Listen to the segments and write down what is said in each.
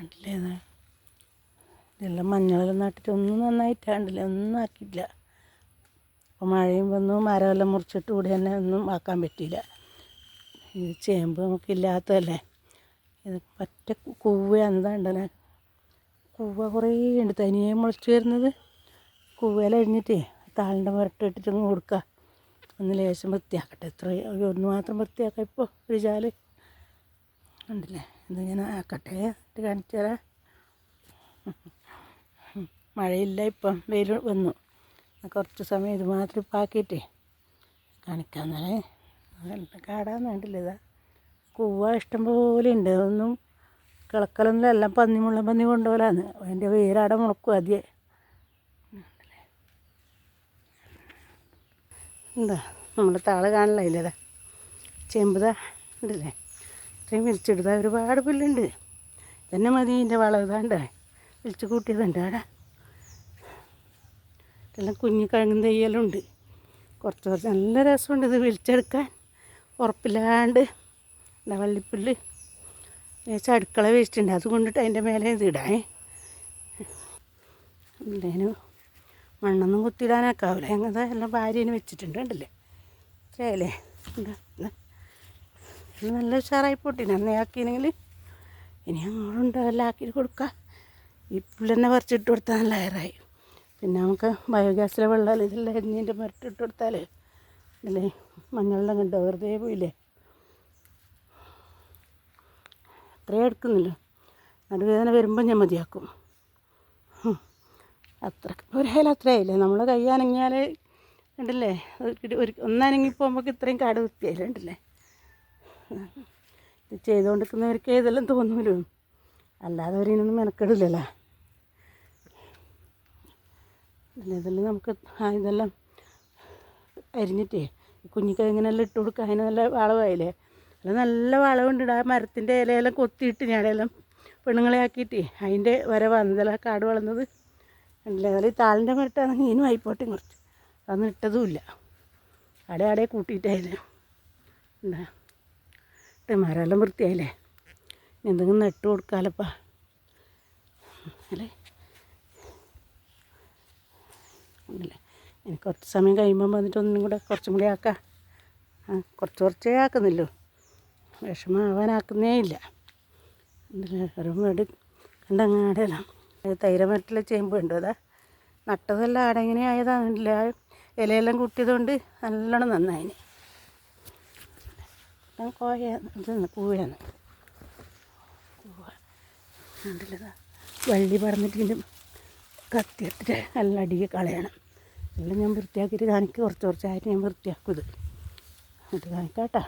കണ്ടില്ലേ ഇതെല്ലാം മഞ്ഞളെല്ലാം നട്ടിട്ട് ഒന്നും നന്നായിട്ടാണ്ടില്ല, ഒന്നും ആക്കിയില്ല. അപ്പോൾ മഴയും വന്നു, മരമെല്ലാം മുറിച്ചിട്ട് കൂടി തന്നെ ഒന്നും ആക്കാൻ പറ്റിയില്ല. ഇത് ചേമ്പ് നമുക്കില്ലാത്തതല്ലേ. ഇത് പറ്റ കൂവ എന്താ ഉണ്ടല്ലേ, കൂവ കുറേ ഉണ്ട് തനിയെ മുളച്ച് വരുന്നത്. കൂവയില അരിഞ്ഞിട്ടേ താളിൻ്റെ മുരട്ടിട്ടിട്ട് കൊടുക്കുക. ഒന്ന് ലേശം വൃത്തിയാക്കട്ടെ, എത്ര ഒന്ന് മാത്രം വൃത്തിയാക്കാം. ഇപ്പോൾ ഒരു ചാല് ഉണ്ടല്ലേ, ഇതിങ്ങനെ ആക്കട്ടെ എന്നിട്ട് കാണിച്ചു തരാം. മഴയില്ല, ഇപ്പം വെയിൽ വന്നു. കുറച്ച് സമയം ഇത് മാത്രം ഇപ്പം ആക്കിയിട്ടേ കാണിക്കാന്നേ. കാടാന്ന് കണ്ടില്ല, ഇതാ കൂവ ഇഷ്ടംപോലെ ഉണ്ട്. അതൊന്നും കിളക്കലൊന്നും എല്ലാം മുള്ളം പന്നി കൊണ്ടുപോലാന്ന്. അതിൻ്റെ വേരാടെ മുളക്കും ആദ്യം. എന്താ നമ്മുടെ താള് കാണില്ല, ഇല്ലതാ ചെമ്പുതാ ഉണ്ടല്ലേ, ഇത്രയും വിളിച്ചിടുതാ. ഒരുപാട് പുല്ലുണ്ട്, തന്നെ മതി ഇതിൻ്റെ വളം. ഇതാണ്ട് വിളിച്ച് കൂട്ടിയതുണ്ട് അവിടെ. എല്ലാം കുഞ്ഞി കഴുകും തെയ്യെല്ലാം ഉണ്ട്. കുറച്ച് നല്ല രസമുണ്ട് ഇത് വിളിച്ചെടുക്കാൻ. ഉറപ്പില്ലാണ്ട് എന്താ വള്ളിപ്പുല്ല് ഏകദേശം അടുക്കള വേസ്റ്റ് ഉണ്ട്, അത് കൊണ്ടിട്ട് അതിൻ്റെ മേലെ ഇത് ഇടാൻ. എന്തേനു മണ്ണൊന്നും കുത്തിയിടാനൊക്കെ ആവില്ല. അങ്ങനത്തെ എല്ലാം ഭാര്യന് വെച്ചിട്ടുണ്ട് കണ്ടില്ലേ, ശരിയല്ലേ. എന്താ നല്ല ഉഷാറായി പോട്ടിന് അന്നേ ആക്കിയെങ്കിൽ ഇനി അങ്ങോട്ടുണ്ടോ എല്ലാം ആക്കി കൊടുക്കാം. ഈ പുല്ല് തന്നെ പറിച്ചിട്ട് കൊടുത്താൽ നല്ല എയറായി. പിന്നെ നമുക്ക് ബയോഗ്യാസിലെ വെള്ളം ഇതെല്ലാം എരിഞ്ഞിൻ്റെ മുരട്ടിട്ട് കൊടുത്താൽ അല്ലേ മഞ്ഞളെല്ലാം കണ്ടോ വെറുതെ പോയില്ലേ. അത്രയും എടുക്കുന്നില്ല, നടുവേദന വരുമ്പോൾ ഞാൻ മതിയാക്കും. അത്രക്ക് ഒരായാലും അത്രയായില്ലേ. നമ്മൾ കൈ അനങ്ങിയാൽ ഉണ്ടല്ലേ, ഒന്നനങ്ങി പോകുമ്പോൾ ഇത്രയും കാട് വൃത്തിയായില്ല ഉണ്ടല്ലേ. ഇത് ചെയ്തുകൊണ്ടിരിക്കുന്നവർക്ക് ഇതെല്ലാം തോന്നൂലോ, അല്ലാതെ അവരിനൊന്നും മെനക്കെടില്ലല്ലോ. ഇതെല്ലാം നമുക്ക് ഇതെല്ലാം അരിഞ്ഞിട്ടേ കുഞ്ഞിക്കിങ്ങനെല്ലാം ഇട്ട് കൊടുക്കുക. അതിന് നല്ല വളമായില്ലേ, അല്ല നല്ല വളമുണ്ട്. ആ മരത്തിൻ്റെ ഇലയെല്ലാം കൊത്തിയിട്ട് ഞാനെല്ലാം പെണ്ണുങ്ങളെ ആക്കിയിട്ട് അതിൻ്റെ വരെ വന്നതെല്ലാം കാട് വളർന്നത് ഉണ്ടല്ലേ. അതിൽ താളിൻ്റെ മരട്ടാണെങ്കിൽ ഇനിയും ആയിപ്പോട്ടെ കുറച്ച്, അതൊന്നും ഇട്ടതുമില്ല. അവിടെ കൂട്ടിയിട്ടായില്ലേ എന്താ മരമെല്ലാം വൃത്തിയായില്ലേ. എന്തെങ്കിലും നട്ട് കൊടുക്കാമല്ലപ്പാ അല്ലേ. ഉണ്ടല്ലേ, എനിക്ക് കുറച്ച് സമയം കഴിയുമ്പം വന്നിട്ട് ഒന്നും കൂടെ കുറച്ചും കൂടി ആക്കാം. കുറച്ചേ ആക്കുന്നില്ലോ, വിഷമാവാനാക്കുന്നേ ഇല്ല. ഉണ്ടല്ലേ ഒരു വീട് കണ്ടങ്ങാടെല്ലാം തൈര മരത്തിലെ ചേമ്പ് ഉണ്ട്. അതാ നട്ടതെല്ലാം ആടെ ഇങ്ങനെ ആയതാണില്ല, ഇലയെല്ലാം കൂട്ടിയതുകൊണ്ട് നല്ലോണം നന്നായിന്. ഇതാണ് പൂവയാണ്. പൂവ ഉണ്ടല്ലതാ വള്ളി പറന്നിട്ട് ഇതിൻ്റെ കത്തിയെടുത്തിട്ട് നല്ല അടിയെ കളയണം. എല്ലാം ഞാൻ വൃത്തിയാക്കിയിട്ട് കാണിക്ക്. കുറച്ചായിട്ട് ഞാൻ വൃത്തിയാക്കും. ഇത് കാണിക്കാട്ടാ.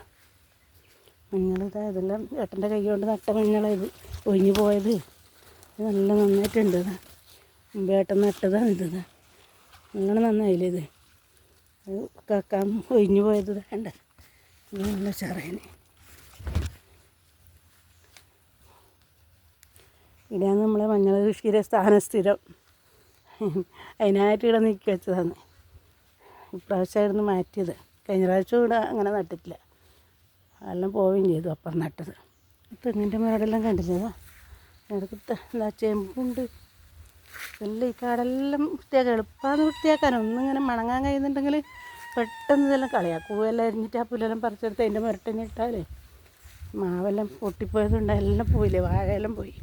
മഞ്ഞളിതാ ഇതെല്ലാം ഏട്ടൻ്റെ കൈ കൊണ്ട് നട്ട മഞ്ഞളായത്, ഒഴിഞ്ഞു പോയത്. ഇത് നല്ല നന്നായിട്ടുണ്ട്. മുമ്പ് ഏട്ടൻ നട്ടതാണ് ഇത്. നല്ലോണം നന്നായില്ലേ ഇത്. അത് കാക്കാൻ ഒഴിഞ്ഞു പോയത് വേണ്ട, ഇത് നല്ല ഉഷാറായിന്. ഇവിടെയാണ് നമ്മളെ മഞ്ഞൾ കൃഷിയുടെ സ്ഥാനസ്ഥിരം. അതിനായിട്ട് ഇവിടെ നീക്കി വെച്ചതാണ്. ഇപ്രാവശ്യമായിരുന്നു മാറ്റിയത്. കഴിഞ്ഞ പ്രാവശ്യം ഇവിടെ അങ്ങനെ നട്ടിട്ടില്ല, എല്ലാം പോവുകയും ചെയ്തു അപ്പുറം നട്ടത്. തെങ്ങിൻ്റെ മരടെല്ലാം കണ്ടില്ലതാ ഇടയ്ക്ക് എന്താ ചെമ്പുണ്ട്. എല്ലാം ഈ കാടെല്ലാം വൃത്തിയാക്കാൻ എളുപ്പമാണ് വൃത്തിയാക്കാൻ. ഒന്നിങ്ങനെ മണങ്ങാൻ കഴിയുന്നുണ്ടെങ്കിൽ പെട്ടെന്ന് ഇതെല്ലാം കളയാം. പൂവെല്ലാം അരിഞ്ഞിട്ട് ആ പുല്ലെല്ലാം പറിച്ചെടുത്ത് അതിൻ്റെ മുരട്ടിനെ ഇട്ടാലേ മാവെല്ലാം പൊട്ടിപ്പോയതുണ്ട്, എല്ലാം പോയില്ലേ, വാഴയെല്ലാം പോയി.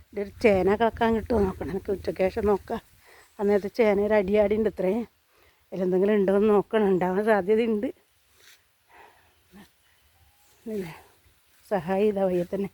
എൻ്റെ ഒരു ചേന കളക്കാൻ കിട്ടുമോ നോക്കണം, എനിക്ക് ഉച്ചയ്ക്ക് ശേഷം നോക്കാം. അന്നേരത്തെ ചേന ഒരു അടിയാടിയുണ്ട് ഇത്രയും. അതിലെന്തെങ്കിലും ഉണ്ടോ എന്ന് നോക്കണം, ഉണ്ടാവാൻ സാധ്യതയുണ്ട്. സഹായി ഇതാ വയ്യ തന്നെ.